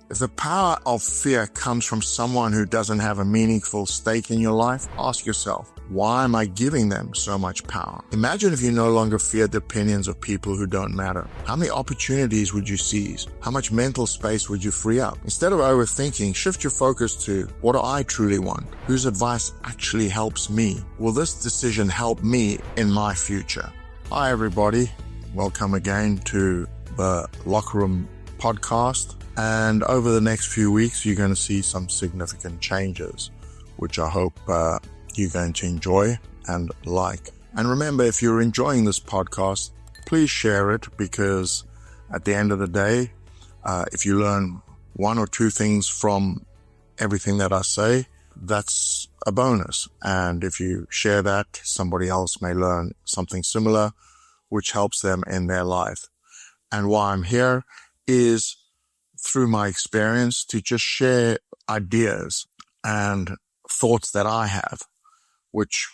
If the power of fear comes from someone who doesn't have a meaningful stake in your life, ask yourself, why am I giving them so much power? Imagine if you no longer feared the opinions of people who don't matter. How many opportunities would you seize? How much mental space would you free up? Instead of overthinking, shift your focus to, what do I truly want? Whose advice actually helps me? Will this decision help me in my future? Hi everybody, welcome again to the Locker Room podcast. And over the next few weeks, you're going to see some significant changes, which I hope you're going to enjoy and like. And remember, if you're enjoying this podcast, please share it, because at the end of the day, if you learn one or two things from everything that I say, that's a bonus. And if you share that, somebody else may learn something similar, which helps them in their life. And why I'm here is through my experience to just share ideas and thoughts that I have, which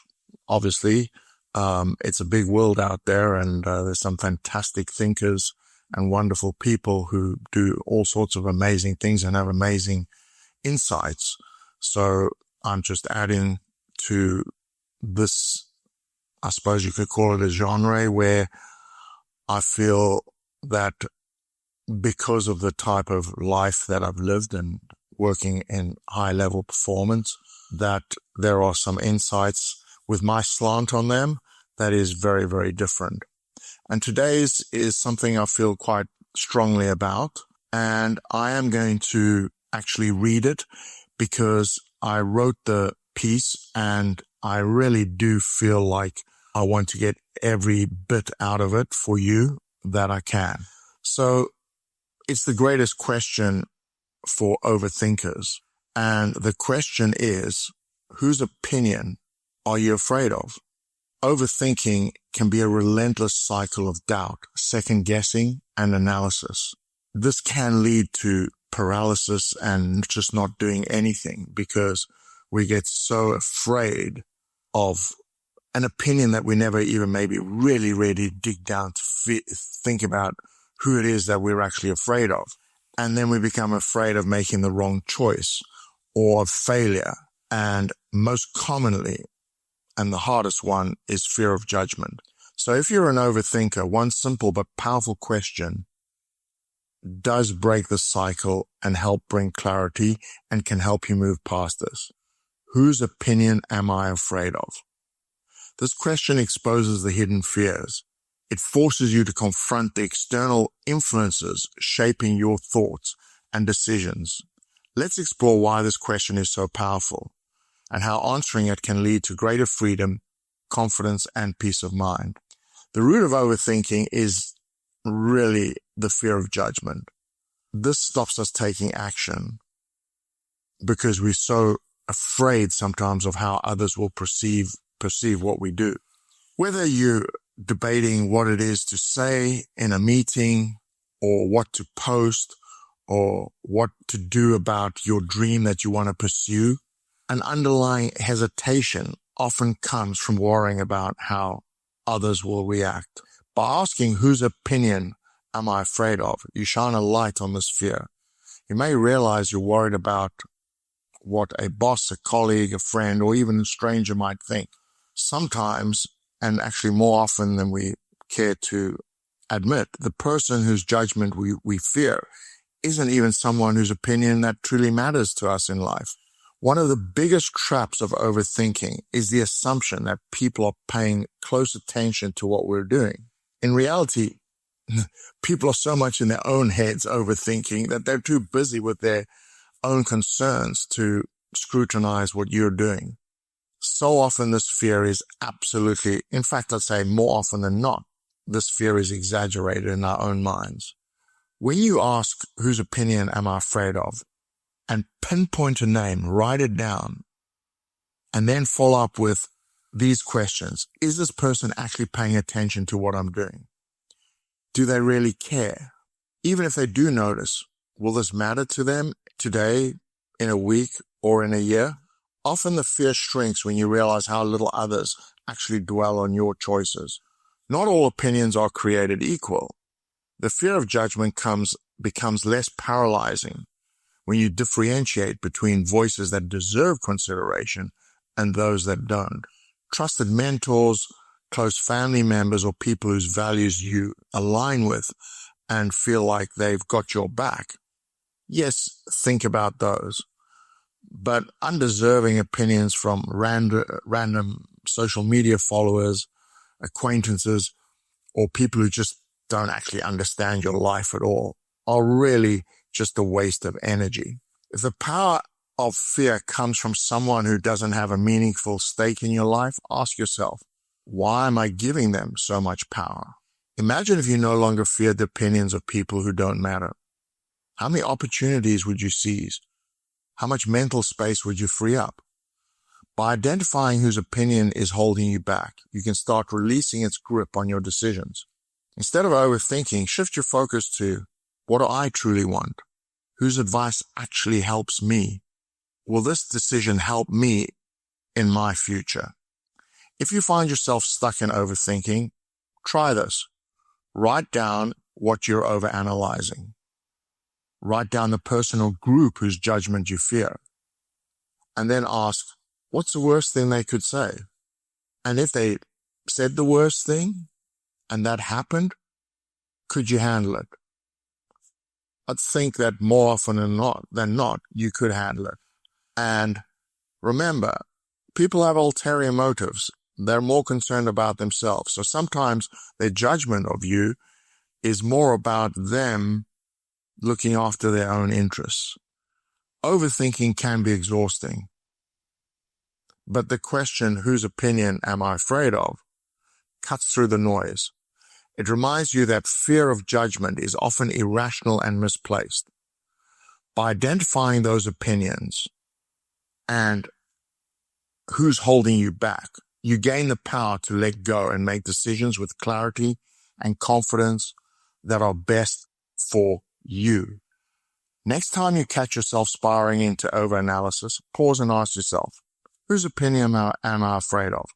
obviously it's a big world out there, and there's some fantastic thinkers and wonderful people who do all sorts of amazing things and have amazing insights. So I'm just adding to this, I suppose you could call it a genre, where I feel that because of the type of life that I've lived and working in high level performance, that there are some insights with my slant on them that is very, very different. And today's is something I feel quite strongly about, and I am going to actually read it because I wrote the piece and I really do feel like I want to get every bit out of it for you that I can. So it's the greatest question for overthinkers. And the question is, whose opinion are you afraid of? Overthinking can be a relentless cycle of doubt, second guessing, and analysis. This can lead to paralysis and just not doing anything, because we get so afraid of an opinion that we never even maybe really dig down to think about who it is that we're actually afraid of. And then we become afraid of making the wrong choice or of failure. And most commonly, and the hardest one, is fear of judgment. So if you're an overthinker, one simple but powerful question does break the cycle and help bring clarity and can help you move past this. Whose opinion am I afraid of? This question exposes the hidden fears. It forces you to confront the external influences shaping your thoughts and decisions. Let's explore why this question is so powerful and how answering it can lead to greater freedom, confidence, and peace of mind. The root of overthinking is really the fear of judgment. This stops us taking action because we're so afraid sometimes of how others will perceive what we do. Whether you're debating what it is to say in a meeting, or what to post, or what to do about your dream that you want to pursue, an underlying hesitation often comes from worrying about how others will react. By asking whose opinion am I afraid of, you shine a light on this fear. You may realize you're worried about what a boss, a colleague, a friend, or even a stranger might think. Sometimes, and actually more often than we care to admit, the person whose judgment we fear isn't even someone whose opinion that truly matters to us in life. One of the biggest traps of overthinking is the assumption that people are paying close attention to what we're doing. In reality, people are so much in their own heads overthinking that they're too busy with their own concerns to scrutinize what you're doing. So often this fear is absolutely, in fact, I'd say more often than not, this fear is exaggerated in our own minds. When you ask, whose opinion am I afraid of, and pinpoint a name, write it down, and then follow up with these questions. Is this person actually paying attention to what I'm doing? Do they really care? Even if they do notice, will this matter to them today, in a week, or in a year? Often the fear shrinks when you realize how little others actually dwell on your choices. Not all opinions are created equal. The fear of judgment becomes less paralyzing when you differentiate between voices that deserve consideration and those that don't. Trusted mentors, close family members, or people whose values you align with and feel like they've got your back. Yes, think about those. But undeserving opinions from random social media followers, acquaintances, or people who just don't actually understand your life at all are really just a waste of energy. If the power of fear comes from someone who doesn't have a meaningful stake in your life, ask yourself, why am I giving them so much power? Imagine if you no longer feared the opinions of people who don't matter. How many opportunities would you seize? How much mental space would you free up? By identifying whose opinion is holding you back, you can start releasing its grip on your decisions. Instead of overthinking, shift your focus to, what do I truly want? Whose advice actually helps me? Will this decision help me in my future? If you find yourself stuck in overthinking, try this. Write down what you're overanalyzing. Write down the person or group whose judgment you fear. And then ask, what's the worst thing they could say? And if they said the worst thing and that happened, could you handle it? I think that more often than not, you could handle it. And remember, people have ulterior motives. They're more concerned about themselves. So sometimes their judgment of you is more about them looking after their own interests. Overthinking can be exhausting. But the question, whose opinion am I afraid of, cuts through the noise. It reminds you that fear of judgment is often irrational and misplaced. By identifying those opinions and who's holding you back, you gain the power to let go and make decisions with clarity and confidence that are best for you. Next time you catch yourself spiraling into overanalysis, pause and ask yourself, whose opinion am I afraid of?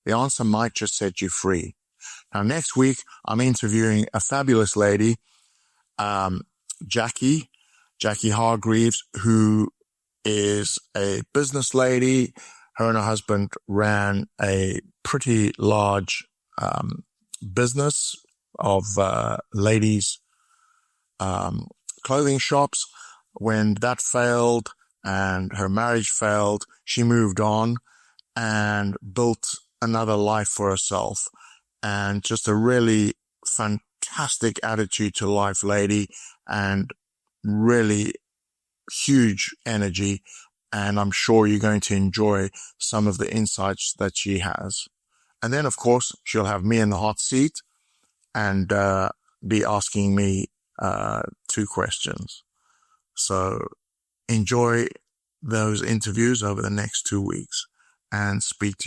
The answer might just set you free. Now, next week, I'm interviewing a fabulous lady, Jackie Hargreaves, who is a business lady. Her and her husband ran a pretty large business of ladies' clothing shops. When that failed and her marriage failed, she moved on and built another life for herself. And just a really fantastic attitude to life lady and really huge energy. And I'm sure you're going to enjoy some of the insights that she has. And then, of course, she'll have me in the hot seat and be asking me 2 questions. So enjoy those interviews over the next 2 weeks and speak to you.